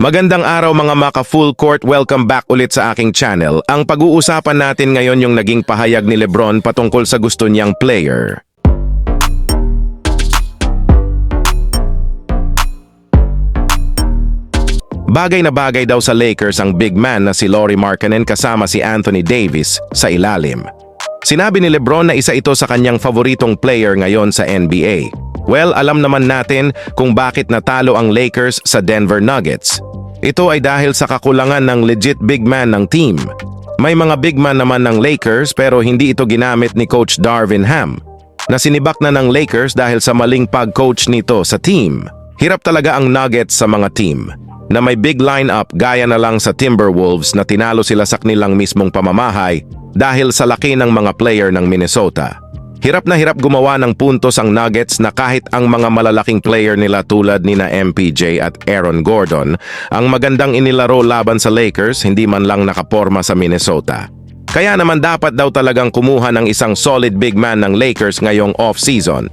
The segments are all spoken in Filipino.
Magandang araw mga maka full court, welcome back ulit sa aking channel. Ang pag-uusapan natin ngayon yung naging pahayag ni Lebron patungkol sa gusto niyang player. Bagay na bagay daw sa Lakers ang big man na si Lauri Markkanen kasama si Anthony Davis sa ilalim. Sinabi ni Lebron na isa ito sa kanyang favoritong player ngayon sa NBA. Well, alam naman natin kung bakit natalo ang Lakers sa Denver Nuggets. Ito ay dahil sa kakulangan ng legit big man ng team. May mga big man naman ng Lakers pero hindi ito ginamit ni Coach Darvin Ham, na sinibak na ng Lakers dahil sa maling pag-coach nito sa team. Hirap talaga ang Nuggets sa mga team na may big lineup gaya na lang sa Timberwolves na tinalo sila sa kanilang mismong pamamahay dahil sa laki ng mga player ng Minnesota. Hirap na hirap gumawa ng puntos ang Nuggets na kahit ang mga malalaking player nila tulad nina MPJ at Aaron Gordon ang magandang inilaro laban sa Lakers, hindi man lang nakaporma sa Minnesota. Kaya naman dapat daw talagang kumuha ng isang solid big man ng Lakers ngayong off-season.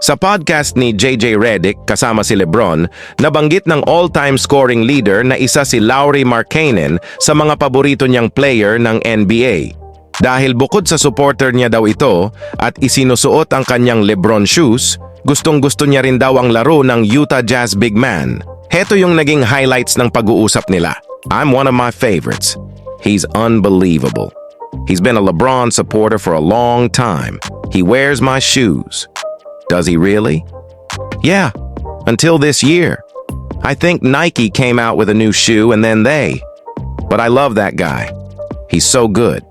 Sa podcast ni JJ Redick kasama si Lebron, nabanggit ng all-time scoring leader na isa si Lauri Markkanen sa mga paborito niyang player ng NBA. Dahil bukod sa supporter niya daw ito at isinusuot ang kanyang Lebron shoes, gustong-gusto niya rin daw ang laro ng Utah Jazz big man. Heto yung naging highlights ng pag-uusap nila. I'm one of my favorites. He's unbelievable. He's been a LeBron supporter for a long time. He wears my shoes. Does he really? Yeah, until this year. I think Nike came out with a new shoe and then they. But I love that guy. He's so good.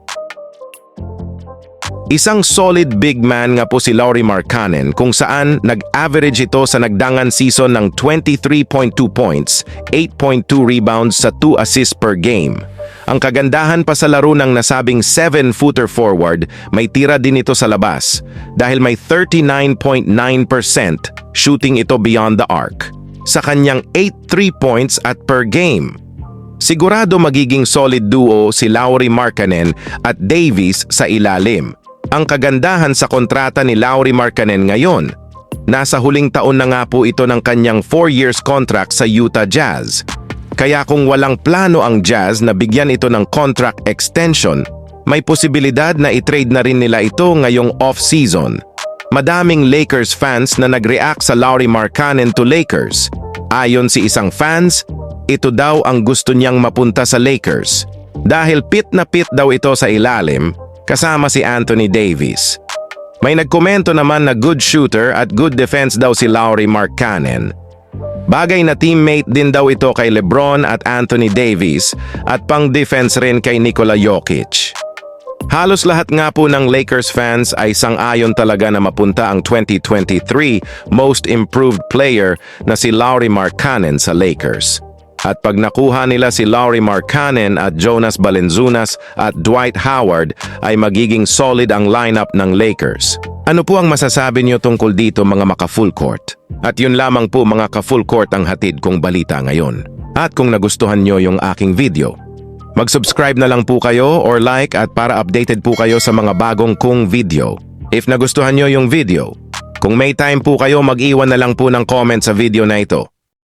Isang solid big man nga po si Lauri Markkanen kung saan nag-average ito sa nagdangan season ng 23.2 points, 8.2 rebounds sa 2 assists per game. Ang kagandahan pa sa laro ng nasabing 7-footer forward, may tira din ito sa labas dahil may 39.9% shooting ito beyond the arc sa kanyang 8 3-points at per game. Sigurado magiging solid duo si Lauri Markkanen at Davis sa ilalim. Ang kagandahan sa kontrata ni Lauri Markkanen ngayon, nasa huling taon na nga po ito ng kanyang 4 years contract sa Utah Jazz. Kaya kung walang plano ang Jazz na bigyan ito ng contract extension, may posibilidad na i-trade na rin nila ito ngayong off-season. Madaming Lakers fans na nag-react sa Lauri Markkanen to Lakers. Ayon si isang fans, ito daw ang gusto niyang mapunta sa Lakers. Dahil pit na pit daw ito sa ilalim, kasama si Anthony Davis. May nagkomento naman na good shooter at good defense daw si Lauri Markkanen. Bagay na teammate din daw ito kay Lebron at Anthony Davis at pang-defense rin kay Nikola Jokic. Halos lahat nga po ng Lakers fans ay sang-ayon talaga na mapunta ang 2023 Most Improved Player na si Lauri Markkanen sa Lakers. At pag nakuha nila si Lauri Markkanen at Jonas Valanciunas at Dwight Howard ay magiging solid ang lineup ng Lakers. Ano po ang masasabi niyo tungkol dito mga maka-full court? At yun lamang po mga ka-full court ang hatid kong balita ngayon. At kung nagustuhan niyo yung aking video, mag-subscribe na lang po kayo or like at para updated po kayo sa mga bagong kong video. If nagustuhan niyo yung video, kung may time po kayo mag-iwan na lang po ng comment sa video na ito.